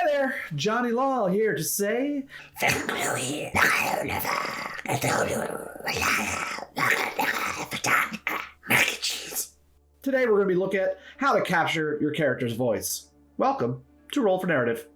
there, Johnny Law here to say... Today we're going to be looking at how to capture your character's voice. Welcome to Roll for Narrative.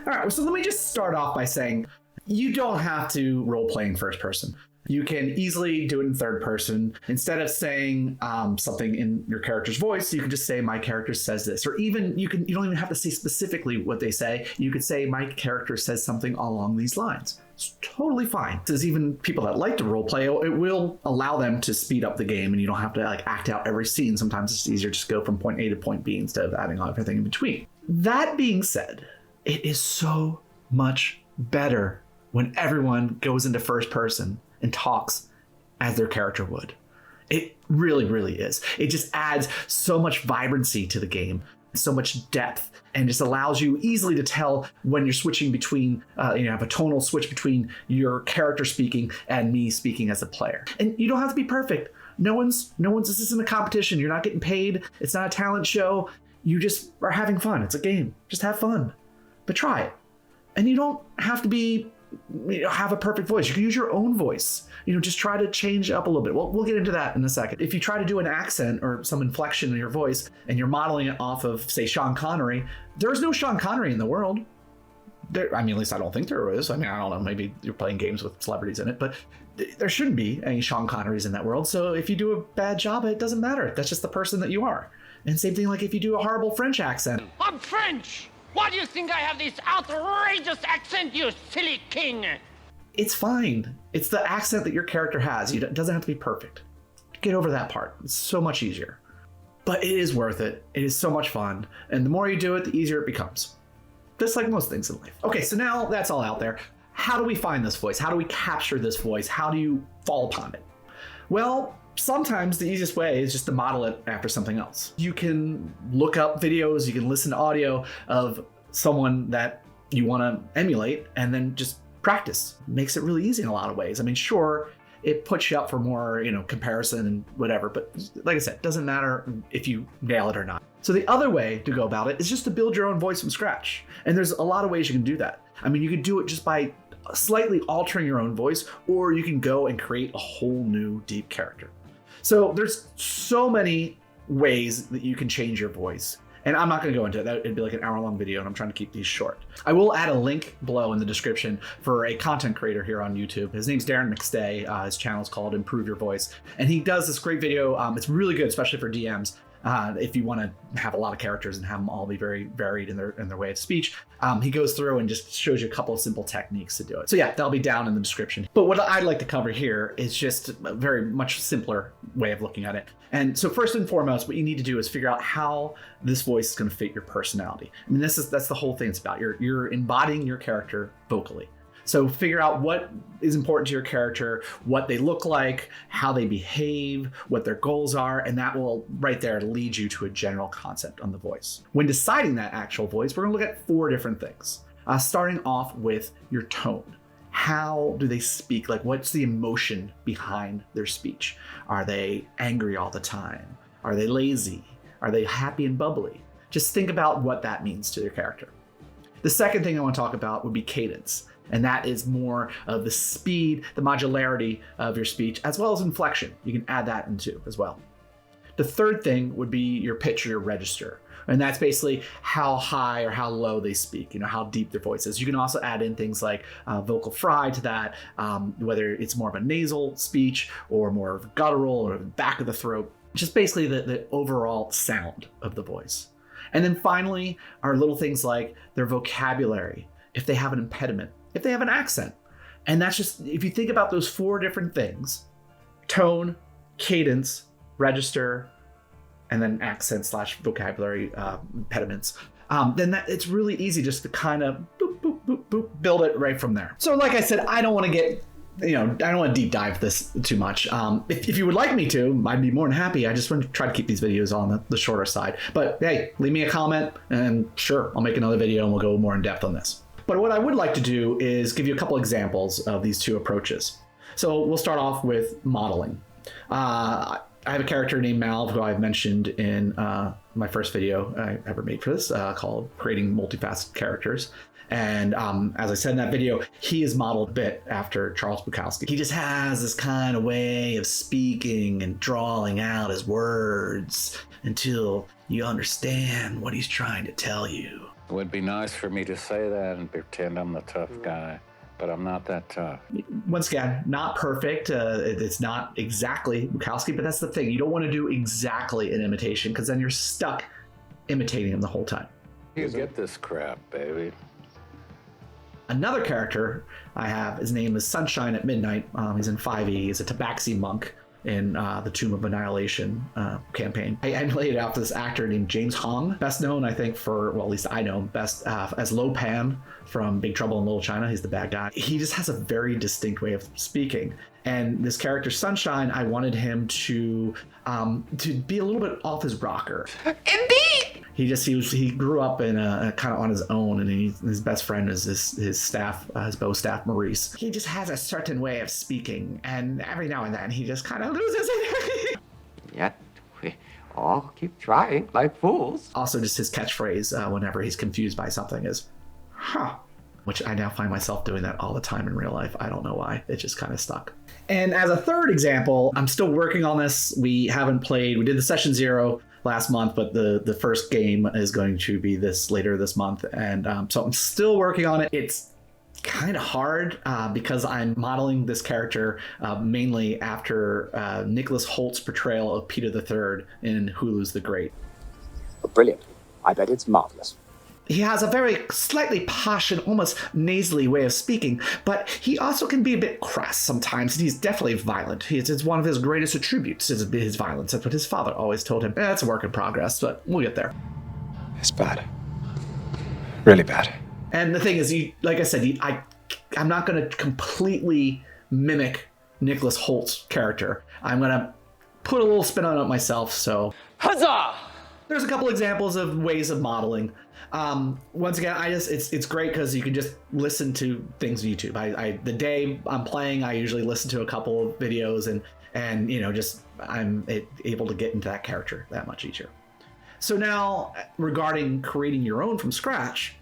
Alright, so let me just start off by saying you don't have to role-play in first person. You can easily do it in third person. Instead of saying something in your character's voice, you can just say, my character says this. Or even, you don't even have to say specifically what they say. You could say, my character says something along these lines. It's totally fine. There's even people that like to roleplay. It will allow them to speed up the game, and you don't have to act out every scene. Sometimes it's easier to just go from point A to point B instead of adding everything in between. That being said, it is so much better when everyone goes into first person and talks as their character would. It really, really is. It just adds so much vibrancy to the game, so much depth, and just allows you easily to tell when you're switching between, have a tonal switch between your character speaking and me speaking as a player. And you don't have to be perfect. This isn't a competition. You're not getting paid. It's not a talent show. You just are having fun. It's a game. Just have fun, but try it. And you don't have to have a perfect voice. You can use your own voice. Just try to change up a little bit. We'll get into that in a second. If you try to do an accent or some inflection in your voice and you're modeling it off of, say, Sean Connery, there's no Sean Connery in the world. At least I don't think there is. I don't know. Maybe you're playing games with celebrities in it, but there shouldn't be any Sean Connerys in that world. So if you do a bad job, it doesn't matter. That's just the person that you are. And same thing like if you do a horrible French accent. I'm French! Why do you think I have this outrageous accent, you silly king? It's fine. It's the accent that your character has. It doesn't have to be perfect. Get over that part. It's so much easier. But it is worth it. It is so much fun. And the more you do it, the easier it becomes. Just like most things in life. Okay, so now that's all out there. How do we find this voice? How do we capture this voice? How do you fall upon it? Well, sometimes the easiest way is just to model it after something else. You can look up videos, you can listen to audio of someone that you want to emulate and then just practice. It makes it really easy in a lot of ways. Sure, it puts you up for more, comparison and whatever, but like I said, it doesn't matter if you nail it or not. So the other way to go about it is just to build your own voice from scratch. And there's a lot of ways you can do that. You could do it just by slightly altering your own voice, or you can go and create a whole new deep character. So there's so many ways that you can change your voice. And I'm not going to go into that. It'd be like an hour-long video, and I'm trying to keep these short. I will add a link below in the description for a content creator here on YouTube. His name's Darren McStay. His channel is called Improve Your Voice. And he does this great video. It's really good, especially for DMs. If you want to have a lot of characters and have them all be very varied in their way of speech, he goes through and just shows you a couple of simple techniques to do it. So yeah, that'll be down in the description. But what I'd like to cover here is just a very much simpler way of looking at it. And so first and foremost, what you need to do is figure out how this voice is going to fit your personality. That's the whole thing it's about. You're embodying your character vocally. So figure out what is important to your character, what they look like, how they behave, what their goals are, and that will right there lead you to a general concept on the voice. When deciding that actual voice, we're going to look at 4 different things. Starting off with your tone. How do they speak? What's the emotion behind their speech? Are they angry all the time? Are they lazy? Are they happy and bubbly? Just think about what that means to your character. The second thing I want to talk about would be cadence. And that is more of the speed, the modularity of your speech, as well as inflection. You can add that into as well. The third thing would be your pitch or your register. And that's basically how high or how low they speak, how deep their voice is. You can also add in things like vocal fry to that, whether it's more of a nasal speech or more of guttural or back of the throat. Just basically the overall sound of the voice. And then finally are little things like their vocabulary, if they have an impediment, if they have an accent. And that's just, if you think about those 4 different things, tone, cadence, register, and then accent / vocabulary impediments, then it's really easy just to kind of boop, boop, boop, boop, build it right from there. So like I said, I don't want to get, I don't want to deep dive this too much. If you would like me to, I'd be more than happy. I just want to try to keep these videos on the shorter side. But hey, leave me a comment and sure, I'll make another video and we'll go more in depth on this. But what I would like to do is give you a couple examples of these 2 approaches. So we'll start off with modeling. I I have a character named Malv who I've mentioned in my first video I ever made for this called Creating Multifaceted Characters. And as I said in that video, he is modeled a bit after Charles Bukowski. He just has this kind of way of speaking and drawing out his words until you understand what he's trying to tell you. It would be nice for me to say that and pretend I'm the tough guy, but I'm not that tough. Once again, not perfect. It's not exactly Bukowski, but that's the thing. You don't want to do exactly an imitation because then you're stuck imitating him the whole time. You get this crap, baby. Another character I have, his name is Sunshine at Midnight. He's in 5e. He's a Tabaxi monk in the Tomb of Annihilation campaign. I emulated after this actor named James Hong, best known, I think, for, well, at least I know him best as Lo Pan from Big Trouble in Little China. He's the bad guy. He just has a very distinct way of speaking. And this character, Sunshine, I wanted him to be a little bit off his rocker. Indeed! He grew up in a kind of on his own, and his best friend is his staff, his bow staff, Maurice. He just has a certain way of speaking, and every now and then he just kind of loses it. Yet we all keep trying like fools. Also, just his catchphrase whenever he's confused by something is, huh. Which I now find myself doing that all the time in real life. I don't know why. It just kind of stuck. And as a third example, I'm still working on this. We haven't played. We did the session 0 last month, but the first game is going to be later this month. And so I'm still working on it. It's kind of hard because I'm modeling this character mainly after Nicholas Holt's portrayal of Peter III in Hulu's The Great. Brilliant. I bet it's marvelous. He has a very slightly posh and almost nasally way of speaking, but he also can be a bit crass sometimes, and he's definitely violent. It's one of his greatest attributes, is his violence. That's what his father always told him. It's a work in progress, but we'll get there. It's bad. Really bad. And the thing is, like I said, I'm not going to completely mimic Nicholas Holt's character. I'm going to put a little spin on it myself, so... Huzzah! There's a couple examples of ways of modeling. Once again, it's great because you can just listen to things on YouTube. The day I'm playing, I usually listen to a couple of videos and I'm able to get into that character that much easier. So now, regarding creating your own from scratch,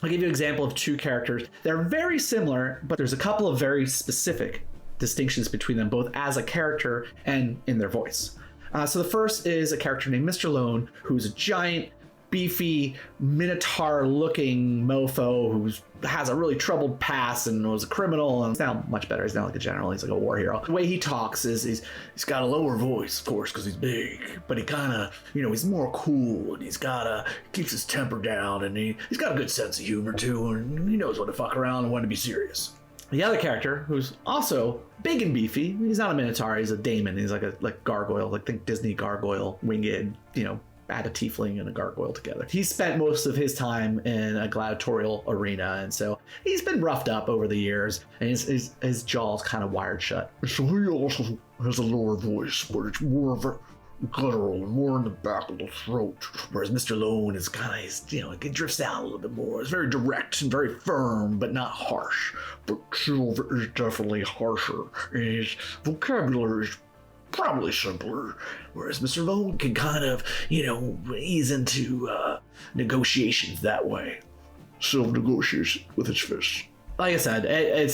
I'll give you an example of two characters. They're very similar, but there's a couple of very specific distinctions between them, both as a character and in their voice. So the first is a character named Mr. Lone, who's a giant, beefy, minotaur-looking mofo who has a really troubled past and was a criminal, and he's now much better. He's now like a general. He's like a war hero. The way he talks is he's got a lower voice, of course, because he's big, but he kind of, he's more cool, and keeps his temper down, and he's got a good sense of humor too, and he knows when to fuck around and when to be serious. The other character, who's also big and beefy, he's not a minotaur, he's a daemon. He's like a gargoyle, like think Disney gargoyle, winged, add a tiefling and a gargoyle together. He spent most of his time in a gladiatorial arena, and so he's been roughed up over the years, and his jaw's kind of wired shut. So he also has a lower voice, but it's more of a guttural, more in the back of the throat. Whereas Mr. Lone is kind of, it drifts out a little bit more. It's very direct and very firm, but not harsh. But Silver is definitely harsher, and his vocabulary is probably simpler, whereas Mr. Lone can kind of, ease into negotiations that way. Self-negotiation with his fists. Like I said,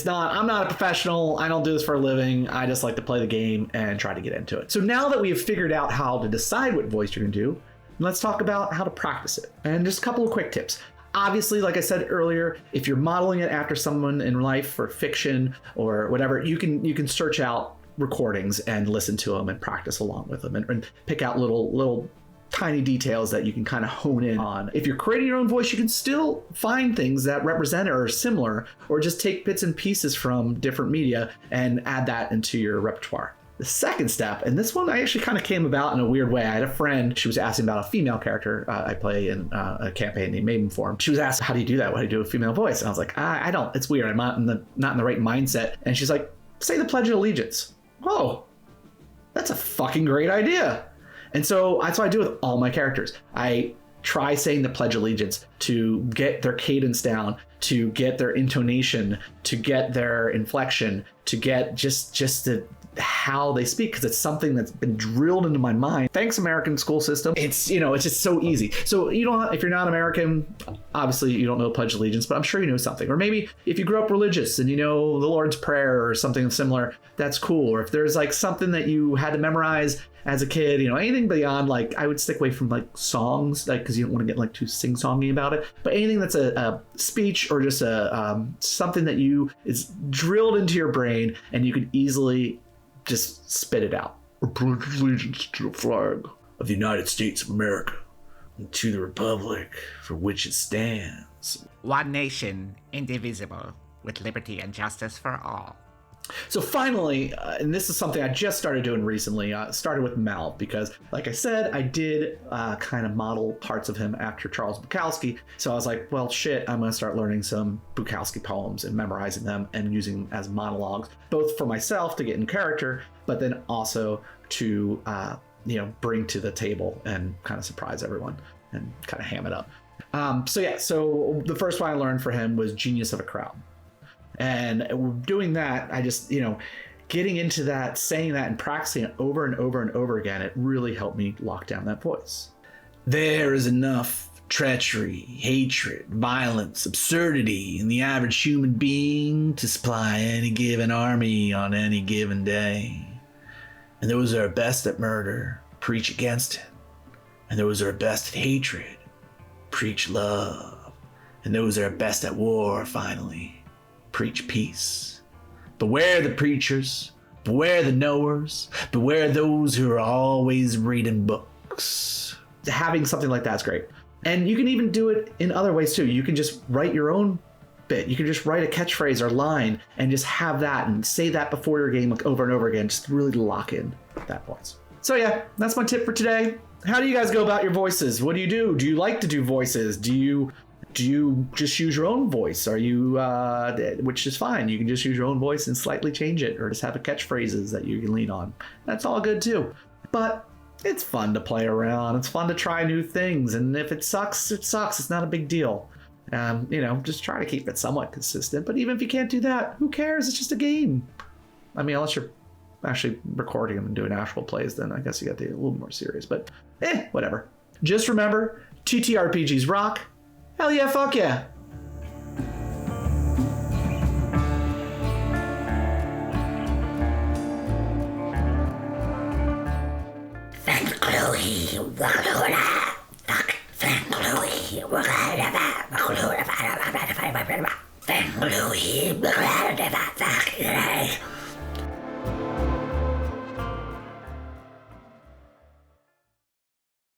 I'm not a professional. I don't do this for a living. I just like to play the game and try to get into it. So now that we have figured out how to decide what voice you're gonna do, let's talk about how to practice it. And just a couple of quick tips. Obviously, like I said earlier, if you're modeling it after someone in life for fiction or whatever, you can search out recordings and listen to them and practice along with them and pick out little tiny details that you can kind of hone in on. If you're creating your own voice, you can still find things that represent it or are similar, or just take bits and pieces from different media and add that into your repertoire. The second step, and this one I actually kind of came about in a weird way. I had a friend, she was asking about a female character I play in a campaign named Maidenform. She was asked, how do you do that? How do you do a female voice? And I was like, I don't, it's weird. I'm not in the right mindset. And she's like, say the Pledge of Allegiance. Oh, that's a fucking great idea. And so that's what I do with all my characters. I try saying the Pledge of Allegiance to get their cadence down, to get their intonation, to get their inflection, to get just the how they speak, because it's something that's been drilled into my mind. Thanks, American school system. It's, you know, it's just so easy. So you don't, if you're not American, obviously you don't know Pledge of Allegiance, but I'm sure you know something. Or maybe if you grew up religious and you know the Lord's Prayer or something similar, that's cool. Or if there's like something that you had to memorize as a kid, you know, anything beyond, like, I would stick away from like songs, like, because you don't want to get like too sing-songy about it. But anything that's a speech or just a something that you is drilled into your brain and you can easily just spit it out. I pledge allegiance to the flag of the United States of America and to the republic for which it stands. One nation, indivisible, with liberty and justice for all. So finally, and this is something I just started doing recently, started with Mal, because like I said, I did kind of model parts of him after Charles Bukowski. So I was like, well, shit, I'm going to start learning some Bukowski poems and memorizing them and using them as monologues, both for myself to get in character, but then also to, you know, bring to the table and kind of surprise everyone and kind of ham it up. So the first one I learned for him was Genius of a Crowd. And doing that, I just, you know, getting into that, saying that and practicing it over and over and over again, it really helped me lock down that voice. There is enough treachery, hatred, violence, absurdity in the average human being to supply any given army on any given day. And those that are best at murder preach against it. And those that are best at hatred preach love. And those that are best at war, finally, preach peace. Beware the preachers, beware the knowers, beware those who are always reading books. Having something like that's great. And you can even do it in other ways too. You can just write your own bit. You can just write a catchphrase or line and just have that and say that before your game over and over again. Just really lock in that voice. So yeah, that's my tip for today. How do you guys go about your voices? What do you do? Do you like to do voices? Do you just use your own voice? Are you, which is fine. You can just use your own voice and slightly change it, or just have a catchphrases that you can lean on. That's all good too. But it's fun to play around. It's fun to try new things. And if it sucks, it sucks. It's not a big deal. You know, just try to keep it somewhat consistent. But even if you can't do that, who cares? It's just a game. I mean, unless you're actually recording them and doing actual plays, then I guess you got to get a little more serious. But whatever. Just remember, TTRPGs rock. Hell yeah, fuck yeah. Louis,